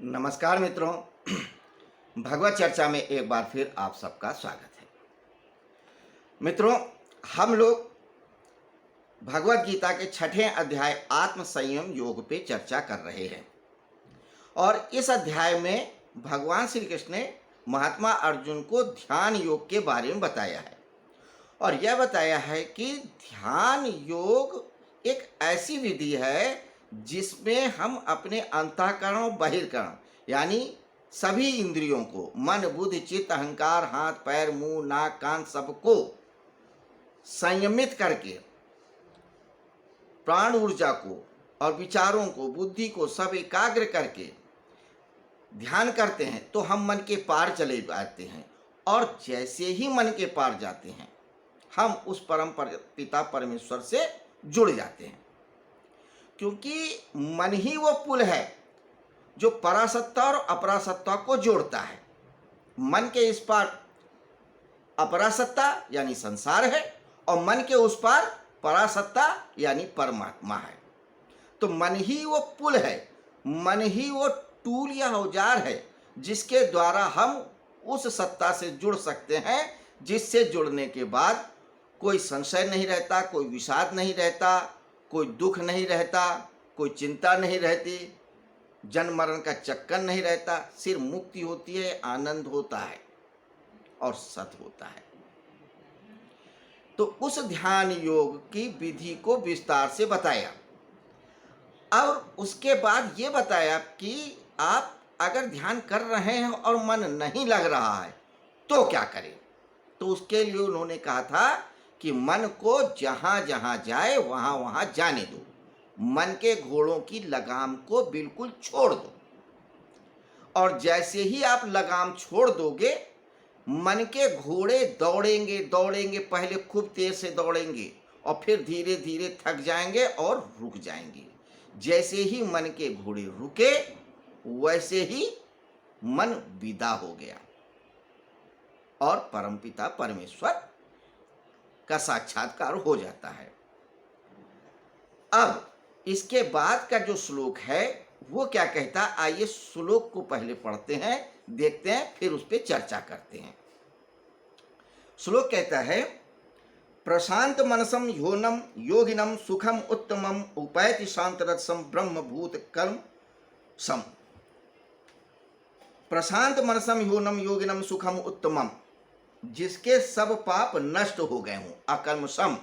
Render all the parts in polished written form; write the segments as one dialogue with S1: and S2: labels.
S1: नमस्कार मित्रों। भगवत चर्चा में एक बार फिर आप सबका स्वागत है। मित्रों, हम लोग भगवत गीता के 6ठे अध्याय आत्म संयम योग पे चर्चा कर रहे हैं और इस अध्याय में भगवान श्री कृष्ण ने महात्मा अर्जुन को ध्यान योग के बारे में बताया है और यह बताया है कि ध्यान योग एक ऐसी विधि है जिसमें हम अपने अंतःकरण और बहिर्करण यानी सभी इंद्रियों को, मन बुद्धि चित्त अहंकार, हाथ पैर मुंह नाक कान सबको संयमित करके प्राण ऊर्जा को और विचारों को, बुद्धि को सब एकाग्र करके ध्यान करते हैं तो हम मन के पार चले जाते हैं। और जैसे ही मन के पार जाते हैं हम उस पिता परमेश्वर से जुड़ जाते हैं, क्योंकि मन ही वो पुल है जो परासत्ता और अपरासत्ता को जोड़ता है। मन के इस पार अपरासत्ता यानी संसार है और मन के उस पार परासत्ता यानी परमात्मा है। तो मन ही वो पुल है, मन ही वो टूल या औजार है जिसके द्वारा हम उस सत्ता से जुड़ सकते हैं, जिससे जुड़ने के बाद कोई संशय नहीं रहता, कोई विषाद नहीं रहता, कोई दुख नहीं रहता, कोई चिंता नहीं रहती, जन्म मरण का चक्कर नहीं रहता, सिर्फ मुक्ति होती है, आनंद होता है और सत होता है। तो उस ध्यान योग की विधि को विस्तार से बताया और उसके बाद ये बताया कि आप अगर ध्यान कर रहे हैं और मन नहीं लग रहा है तो क्या करें। तो उसके लिए उन्होंने कहा था कि मन को जहाँ जहाँ जाए वहाँ वहाँ जाने दो, मन के घोड़ों की लगाम को बिल्कुल छोड़ दो। और जैसे ही आप लगाम छोड़ दोगे मन के घोड़े दौड़ेंगे दौड़ेंगे, पहले खूब तेज से दौड़ेंगे और फिर धीरे धीरे थक जाएंगे और रुक जाएंगे। जैसे ही मन के घोड़े रुके वैसे ही मन विदा हो गया और परमपिता परमेश्वर का साक्षात्कार हो जाता है। अब इसके बाद का जो श्लोक है वो क्या कहता, आइए श्लोक को पहले पढ़ते हैं, देखते हैं, फिर उस पर चर्चा करते हैं। श्लोक कहता है, प्रशांत मनसम योनम योगिनम सुखम उत्तमम उपैति शांतरसम ब्रह्मभूत कर्म सम। प्रशांत मनसम योनम योगिनम सुखम उत्तमम, जिसके सब पाप नष्ट हो गए हों। अकर्मशम,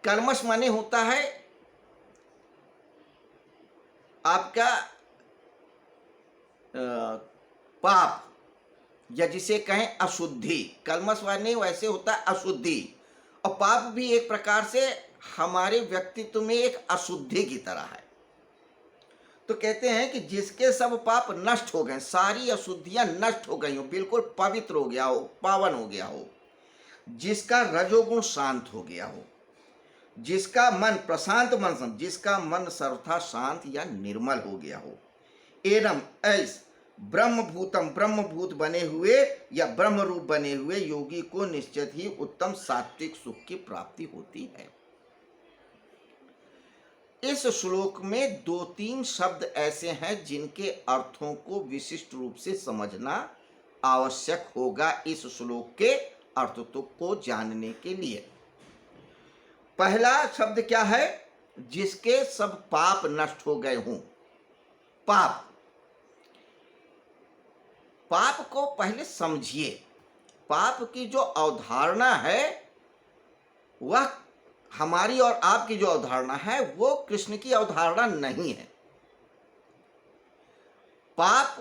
S1: कर्मश माने होता है आपका पाप या जिसे कहें अशुद्धि। कर्मश माने वैसे होता है अशुद्धि, और पाप भी एक प्रकार से हमारे व्यक्तित्व में एक अशुद्धि की तरह है। तो कहते हैं कि जिसके सब पाप नष्ट हो गए, सारी अशुद्धियां नष्ट हो गई हो, बिल्कुल पवित्र हो गया हो, पावन हो गया हो, जिसका रजोगुण शांत हो गया हो, जिसका मन प्रशांत मन, जिसका मन सर्वथा शांत या निर्मल हो गया हो। एनम ऐस ब्रह्मभूतम, ब्रह्मभूत बने हुए या ब्रह्म रूप बने हुए योगी को निश्चित ही उत्तम सात्विक सुख की प्राप्ति होती है। इस श्लोक में 2-3 शब्द ऐसे हैं जिनके अर्थों को विशिष्ट रूप से समझना आवश्यक होगा इस श्लोक के अर्थ को जानने के लिए। पहला शब्द क्या है, जिसके सब पाप नष्ट हो गए हों। पाप, पाप को पहले समझिए। पाप की जो अवधारणा है वह हमारी और आपकी जो अवधारणा है वो कृष्ण की अवधारणा नहीं है। पाप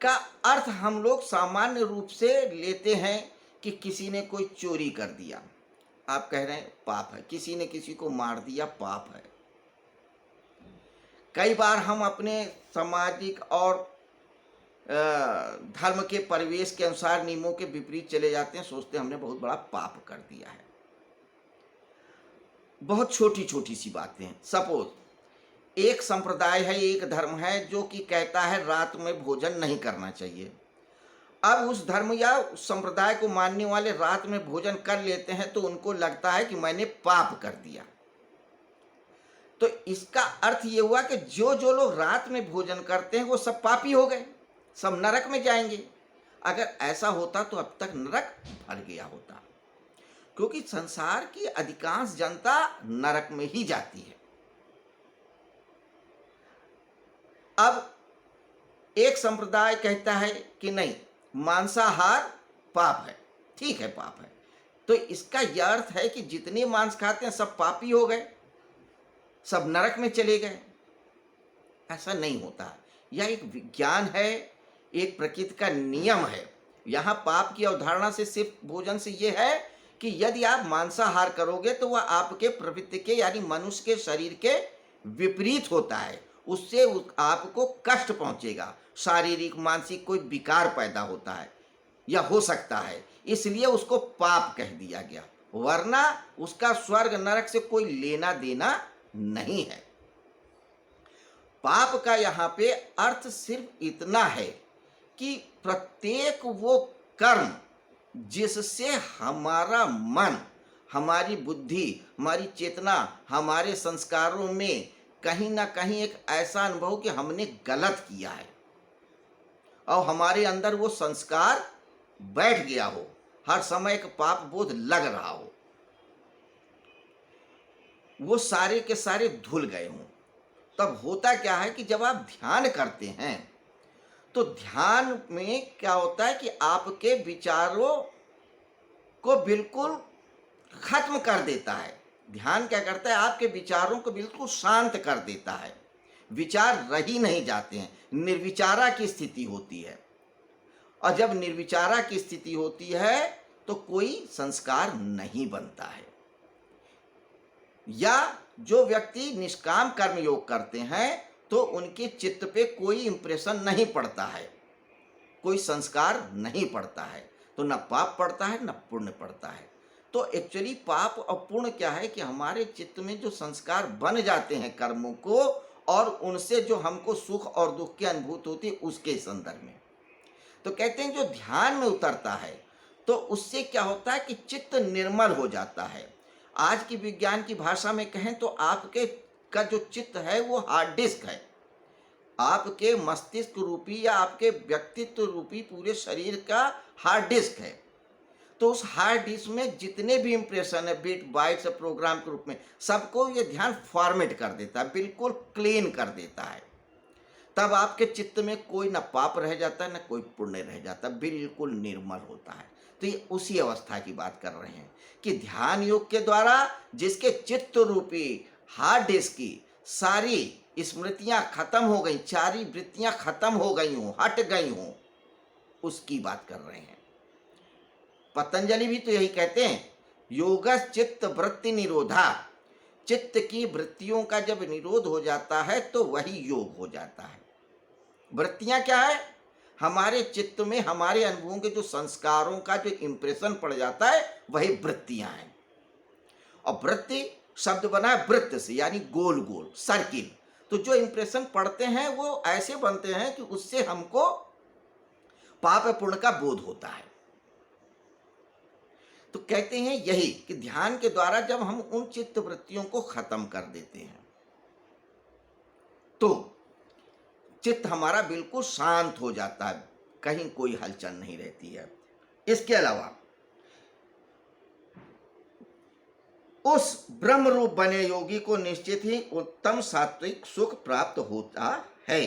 S1: का अर्थ हम लोग सामान्य रूप से लेते हैं कि किसी ने कोई चोरी कर दिया, आप कह रहे हैं पाप है। किसी ने किसी को मार दिया, पाप है। कई बार हम अपने सामाजिक और धर्म के परिवेश के अनुसार नियमों के विपरीत चले जाते हैं, सोचते हैं हमने बहुत बड़ा पाप कर दिया है। बहुत छोटी छोटी सी बातें हैं। सपोज एक संप्रदाय है, एक धर्म है जो कि कहता है रात में भोजन नहीं करना चाहिए। अब उस धर्म या उस संप्रदाय को मानने वाले रात में भोजन कर लेते हैं तो उनको लगता है कि मैंने पाप कर दिया। तो इसका अर्थ ये हुआ कि जो जो लोग रात में भोजन करते हैं वो सब पापी हो गए, सब नरक में जाएंगे। अगर ऐसा होता तो अब तक नरक भर गया होता, क्योंकि संसार की अधिकांश जनता नरक में ही जाती है। अब एक संप्रदाय कहता है कि नहीं, मांसाहार पाप है, ठीक है पाप है, तो इसका यह अर्थ है कि जितने मांस खाते हैं सब पापी हो गए, सब नरक में चले गए। ऐसा नहीं होता। यह एक विज्ञान है, एक प्रकृति का नियम है। यहाँ पाप की अवधारणा से सिर्फ भोजन से यह है कि यदि आप मांसाहार करोगे तो वह आपके प्रवृत्ति के यानी मनुष्य के शरीर के विपरीत होता है, उससे आपको कष्ट पहुंचेगा, शारीरिक मानसिक कोई विकार पैदा होता है या हो सकता है, इसलिए उसको पाप कह दिया गया, वरना उसका स्वर्ग नरक से कोई लेना देना नहीं है। पाप का यहाँ पे अर्थ सिर्फ इतना है कि प्रत्येक वो कर्म जिससे हमारा मन, हमारी बुद्धि, हमारी चेतना, हमारे संस्कारों में कहीं ना कहीं एक ऐसा अनुभव कि हमने गलत किया है और हमारे अंदर वो संस्कार बैठ गया हो, हर समय एक पाप बोध लग रहा हो, वो सारे के सारे धुल गए हों। तब होता क्या है कि जब आप ध्यान करते हैं तो ध्यान में क्या होता है कि आपके विचारों को बिल्कुल खत्म कर देता है। ध्यान क्या करता है, आपके विचारों को बिल्कुल शांत कर देता है, विचार रह ही नहीं जाते हैं, निर्विचारा की स्थिति होती है। और जब निर्विचारा की स्थिति होती है तो कोई संस्कार नहीं बनता है। या जो व्यक्ति निष्काम कर्म योग करते हैं तो उनके चित्त पे कोई इंप्रेशन नहीं पड़ता है, कोई संस्कार नहीं पड़ता है, तो न पाप पड़ता है न पुण्य पड़ता है। तो एक्चुअली पाप और पुण्य क्या है कि हमारे चित्त में जो संस्कार बन जाते हैं कर्मों को, और उनसे जो हमको सुख और दुख की अनुभूति होती है उसके संदर्भ में। तो कहते हैं जो ध्यान में उतरता है तो उससे क्या होता है कि चित्त निर्मल हो जाता है। आज की विज्ञान की भाषा में कहें तो आपके का जो चित्त है वो हार्ड डिस्क है, आपके मस्तिष्क रूपी या आपके व्यक्तित्व रूपी पूरे शरीर का हार्ड डिस्क है। तो उस हार्ड डिस्क में जितने भी इंप्रेशन है, बिट बाइट्स प्रोग्राम के रूप में, सबको ये ध्यान फॉर्मेट कर देता है, बिल्कुल क्लीन कर देता है। तब आपके चित्त में कोई न पाप रह जाता है न कोई पुण्य रह जाता, बिल्कुल निर्मल होता है। तो ये उसी अवस्था की बात कर रहे हैं कि ध्यान योग के द्वारा जिसके चित्त रूपी हार्ड डिस्क की सारी स्मृतियां खत्म हो गई, सारी वृत्तियां खत्म हो गई हों, हट गई हों, उसकी बात कर रहे हैं। पतंजलि भी तो यही कहते हैं, योगस चित्त वृत्ति निरोधा। चित्त की वृत्तियों का जब निरोध हो जाता है तो वही योग हो जाता है। वृत्तियां क्या है, हमारे चित्त में हमारे अनुभवों के जो संस्कारों का जो इंप्रेशन पड़ जाता है वही वृत्तियां हैं। और वृत्ति शब्द बना है वृत्त से, यानी गोल गोल सर्किल। तो जो इंप्रेशन पड़ते हैं वो ऐसे बनते हैं कि उससे हमको पाप पुण्य का बोध होता है। तो कहते हैं यही कि ध्यान के द्वारा जब हम उन चित्त वृत्तियों को खत्म कर देते हैं तो चित्त हमारा बिल्कुल शांत हो जाता है, कहीं कोई हलचल नहीं रहती है। इसके अलावा उस ब्रह्म रूप बने योगी को निश्चित ही उत्तम सात्विक सुख प्राप्त होता है।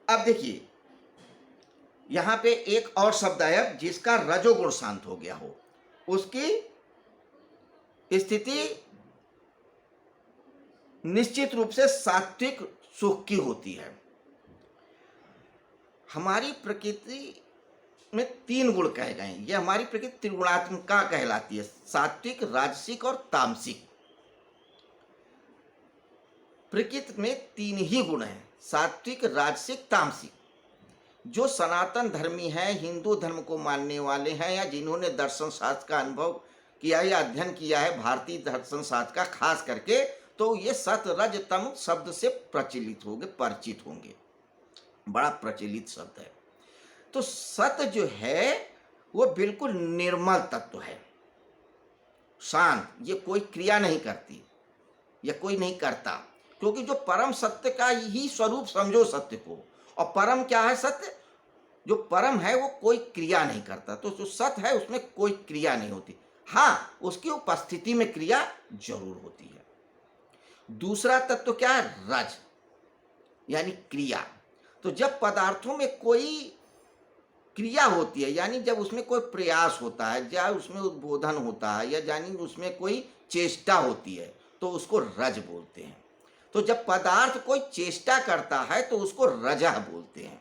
S1: अब देखिए यहां पे एक और शब्द आया जिसका रजोगुण शांत हो गया हो, उसकी स्थिति निश्चित रूप से सात्विक सुख की होती है। हमारी प्रकृति में तीन गुण कहे गए हैं, ये हमारी प्रकृति त्रिगुणात्मिका कहलाती है, सात्विक राजसिक और तामसिक। प्रकृति में तीन ही गुण हैं, सात्विक राजसिक तामसिक। जो सनातन धर्मी हैं, हिंदू धर्म को मानने वाले हैं, या जिन्होंने दर्शन शास्त्र का अनुभव किया या अध्ययन किया है भारतीय दर्शन शास्त्र का खास करके, तो ये सत रज तम शब्द से प्रचलित होंगे, परिचित होंगे, बड़ा प्रचलित शब्द है। तो सत जो है वो बिल्कुल निर्मल तत्व है, शांत, ये कोई क्रिया नहीं करती, या कोई नहीं करता, क्योंकि जो परम सत्य का ही स्वरूप समझो सत्य को। और परम क्या है? सत्य। जो परम है वो कोई क्रिया नहीं करता, तो जो सत्य है उसमें कोई क्रिया नहीं होती। हाँ, उसकी उपस्थिति में क्रिया जरूर होती है। दूसरा तत्व क्या है? रज, यानी क्रिया। तो जब पदार्थों में कोई क्रिया होती है, यानी जब उसमें कोई प्रयास होता है, या उसमें उद्बोधन होता है, या यानी उसमें कोई चेष्टा होती है, तो उसको रज बोलते हैं। तो जब पदार्थ कोई चेष्टा करता है तो उसको रजः बोलते हैं।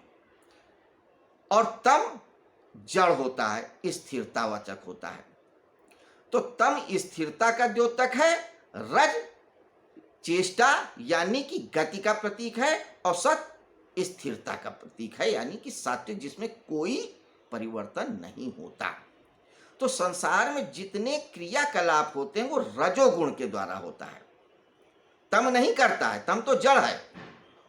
S1: और तम जड़ होता है, स्थिरतावाचक होता है। तो तम स्थिरता का द्योतक है, रज चेष्टा यानी कि गति का प्रतीक है, और सत स्थिरता का प्रतीक है, यानी कि सात्विक जिसमें कोई परिवर्तन नहीं होता। तो संसार में जितने क्रियाकलाप होते हैं वो रजोगुण के द्वारा होता है। तम नहीं करता है, तम तो जड़ है,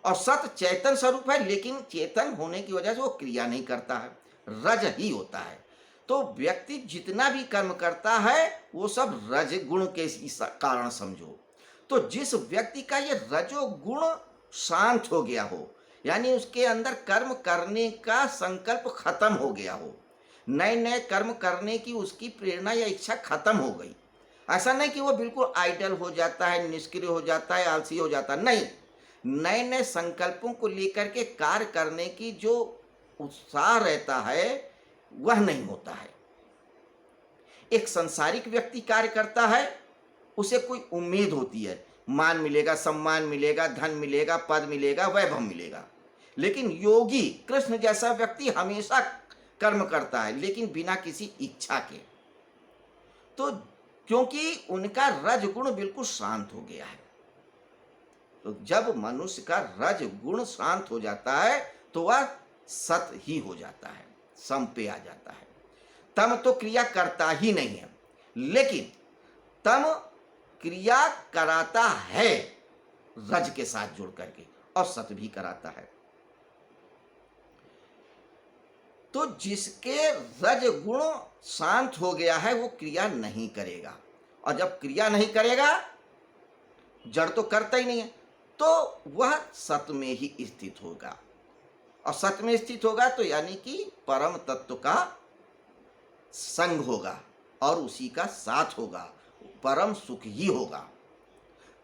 S1: और सत चेतन स्वरूप है, लेकिन चेतन होने की वजह से वो क्रिया नहीं करता है, रज ही होता है। तो व्यक्ति जितना भी कर्म करता है वो सब रज गुण के कारण समझो। तो जिस व्यक्ति का ये रजोगुण शांत हो गया हो, यानी उसके अंदर कर्म करने का संकल्प खत्म हो गया हो, नए नए कर्म करने की उसकी प्रेरणा या इच्छा खत्म हो गई, ऐसा नहीं कि वो बिल्कुल आइडल हो जाता है, निष्क्रिय हो जाता है, आलसी हो जाता है, नहीं, नए नए संकल्पों को लेकर के कार्य करने की जो उत्साह रहता है वह नहीं होता है। एक संसारिक व्यक्ति कार्य करता है, उसे कोई उम्मीद होती है, मान मिलेगा, सम्मान मिलेगा, धन मिलेगा, पद मिलेगा, वैभव मिलेगा। लेकिन योगी कृष्ण जैसा व्यक्ति हमेशा कर्म करता है, लेकिन बिना किसी इच्छा के। तो क्योंकि उनका रज गुण बिल्कुल शांत हो गया है। तो जब मनुष्य का रज गुण शांत हो जाता है तो वह सत ही हो जाता है, सम पे आ जाता है। तम तो क्रिया करता ही नहीं है, लेकिन तम क्रिया कराता है रज के साथ जुड़ करके, और सत भी कराता है। तो जिसके रज गुण शांत हो गया है वो क्रिया नहीं करेगा, और जब क्रिया नहीं करेगा, जड़ तो करता ही नहीं है, तो वह सत में ही स्थित होगा। और सत में स्थित होगा तो यानी कि परम तत्व का संग होगा और उसी का साथ होगा, परम सुख ही होगा।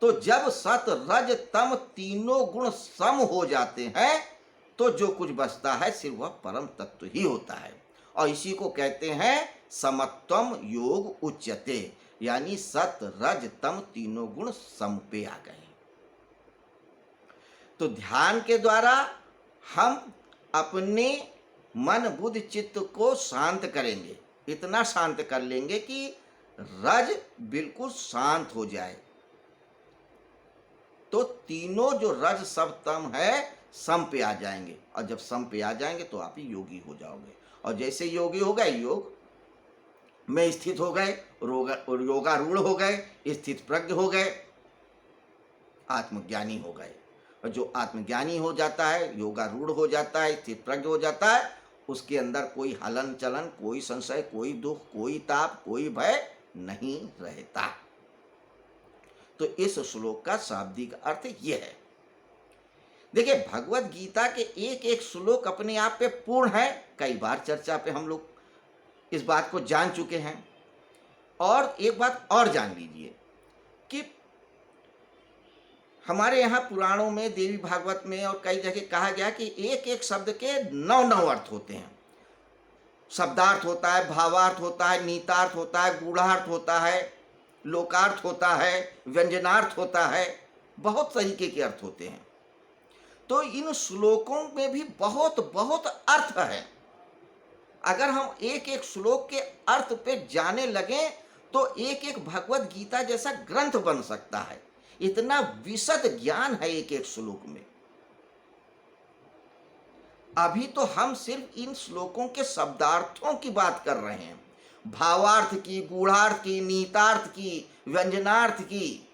S1: तो जब सत रज तम तीनों गुण सम हो जाते हैं तो जो कुछ बचता है सिर्फ वह परम तत्व ही होता है, और इसी को कहते हैं समत्वम योग उच्यते, यानी सत रज तम तीनों गुण सम पे आ गए। तो ध्यान के द्वारा हम अपने मन बुद्धि चित्त को शांत करेंगे, इतना शांत कर लेंगे कि रज बिल्कुल शांत हो जाए, तो तीनों जो रज सब तम है सम पे आ जाएंगे, और जब सम पे आ जाएंगे तो आप ही योगी हो जाओगे। और जैसे योगी हो गए, योग में स्थित हो गए, योगारूढ़ हो गए, स्थित प्रज्ञ हो गए, आत्मज्ञानी हो गए। और जो आत्मज्ञानी हो जाता है, योगारूढ़ हो जाता है, स्थित प्रज्ञ हो जाता है, उसके अंदर कोई हलन चलन, कोई संशय, कोई दुख, कोई ताप, कोई भय नहीं रहता। तो इस श्लोक का शाब्दिक अर्थ ये है। देखिए, भगवत गीता के एक एक श्लोक अपने आप पे पूर्ण है। कई बार चर्चा पे हम लोग इस बात को जान चुके हैं। और एक बात और जान लीजिए कि हमारे यहाँ पुराणों में, देवी भागवत में और कई जगह कहा गया कि एक एक शब्द के 9 अर्थ होते हैं। शब्दार्थ होता है, भावार्थ होता है, नीतार्थ होता है, गूढ़ार्थ होता है, लोकार्थ होता है, व्यंजनार्थ होता है, बहुत तरीके के अर्थ होते हैं। तो इन श्लोकों में भी बहुत बहुत अर्थ है। अगर हम एक एक श्लोक के अर्थ पे जाने लगें तो एक एक भगवत गीता जैसा ग्रंथ बन सकता है। इतना विशद ज्ञान है एक एक श्लोक में। अभी तो हम सिर्फ इन श्लोकों के शब्दार्थों की बात कर रहे हैं, भावार्थ की, गूढ़ार्थ की, नीतार्थ की, व्यंजनार्थ की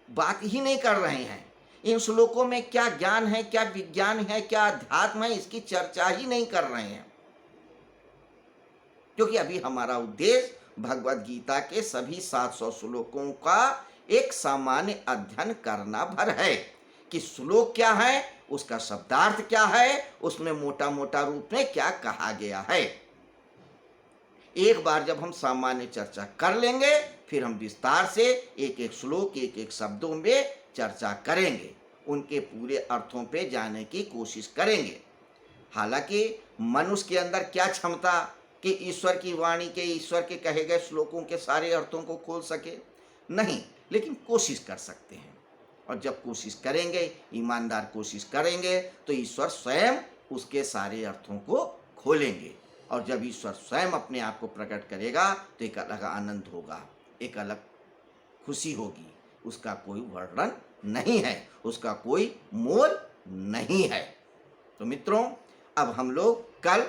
S1: बात ही नहीं कर रहे हैं। इन श्लोकों में क्या ज्ञान है, क्या विज्ञान है, क्या अध्यात्म है, इसकी चर्चा ही नहीं कर रहे हैं, क्योंकि अभी हमारा उद्देश्य भगवत गीता के सभी 700 श्लोकों का एक सामान्य अध्ययन करना भर है कि श्लोक क्या है, उसका शब्दार्थ क्या है, उसमें मोटा मोटा रूप में क्या कहा गया है। एक बार जब हम सामान्य चर्चा कर लेंगे, फिर हम विस्तार से एक एक श्लोक, एक एक शब्दों में चर्चा करेंगे, उनके पूरे अर्थों पे जाने की कोशिश करेंगे। हालांकि मनुष्य के अंदर क्या क्षमता कि ईश्वर की वाणी के, ईश्वर के कहे गए श्लोकों के सारे अर्थों को खोल सके, नहीं, लेकिन कोशिश कर सकते हैं। और जब कोशिश करेंगे, ईमानदार कोशिश करेंगे, तो ईश्वर स्वयं उसके सारे अर्थों को खोलेंगे। और जब ईश्वर स्वयं अपने आप को प्रकट करेगा तो एक अलग आनंद होगा, एक अलग खुशी होगी, उसका कोई वर्णन नहीं है, उसका कोई मोल नहीं है। तो मित्रों, अब हम लोग कल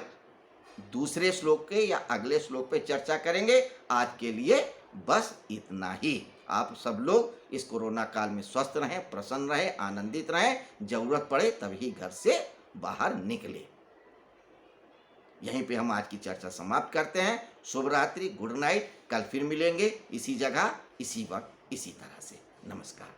S1: दूसरे श्लोक के या अगले श्लोक पे चर्चा करेंगे। आज के लिए बस इतना ही। आप सब लोग इस कोरोना काल में स्वस्थ रहें, प्रसन्न रहें, आनंदित रहें। जरूरत पड़े तभी घर से बाहर निकले। यहीं पे हम आज की चर्चा समाप्त करते हैं। शुभ रात्रि, गुड नाइट। कल फिर मिलेंगे इसी जगह, इसी वक्त, इसी तरह से। नमस्कार।